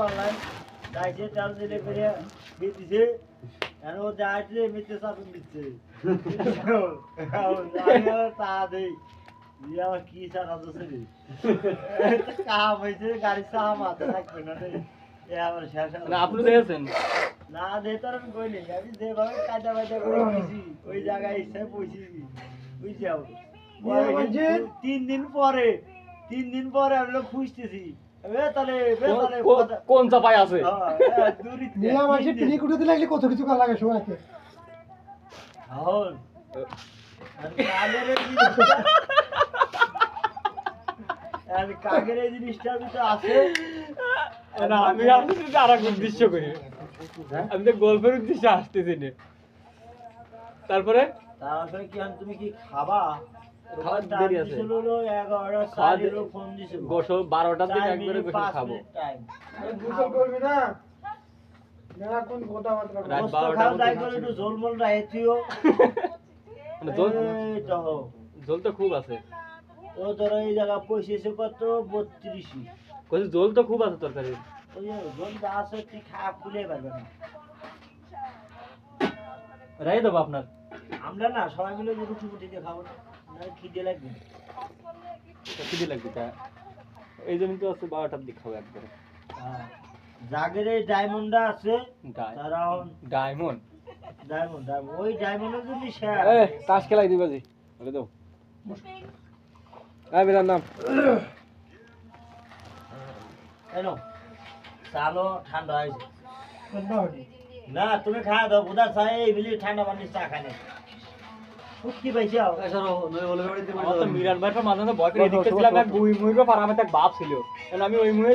পারলাম যাইছে চাল দিলে করে দিছে আর ও যাইছে মিতে চাপন দিচ্ছে তা দেই দিয়া কি সারা দছে রে কাম হইছে গাড়ি সাহা মাথা থাকবে না রে এ আমার শেষ না আপনি দেখেছেন না দে তোর আমি কই নাই আমি যেভাবে কাজা বাজা করে দিছি ওই জায়গায় এসে পৌঁছি বুঝছি আমি 3 দিন পরে আমি লোক খুঁজতেছি বেতালে কোন চাপায় আছে মিয়া মাসে পিড়ি কুটাতে লাগলে কত কিছু করা লাগে সময়তে হল কাগের এই জিনিসটার ভিতরে আছে না আমি আসলে আর এক উদ্দেশ্য করি আমি তো গল্পের উদ্দেশ্যে আসতেছি না তারপরে কি তুমি কি খাবা খাওয়ার দেরি আছে। 11টা সাড়ে ফোন দিছিল গোসল 12টার দিকে একবারে গোসল খাবো গোসল করবি না মেলা কোন কথা মাত্র রাত রাত 12টা 12টা যাই করে একটু ঝোলমোল রাইছিও মানে জল এই তো জল তো খুব আছে ও তোর এই জায়গা পয়সা কত 32 কইছে জল তো খুব আছে তরকারি ওই ঝোল যা আছে তুই খা খুলে পারবে না রাই দেবো আপনার আমরা না সবাই মিলে রুটি মুটি দিয়ে খাবো না খিদে লাগবে খিদে লাগবে তা এই জন্য তো আছে 12টার দিকে খাবো একবারে জাগের এই ডায়মন্ডটা আছে তারা ডায়মন্ড ডায়মন্ড ওই ডায়মন্ডের যদি শেয়ার এ তাস খেলাই দিবা জি বলে দাও আই মেরা নাম এনো চালো ঠান্ডা হয়েছে ঠান্ডা হয়নি না তুমি খাওয়া দাও বুধা চা এই বিলি ঠান্ডা পানির চা খাই না কি পাইছি মিরান ভাই মাঝে ভয় করে এদিকে ছিলাম এক বুই মুইরও পারামে এক বাপ ছিল আমি ওই মুয়ে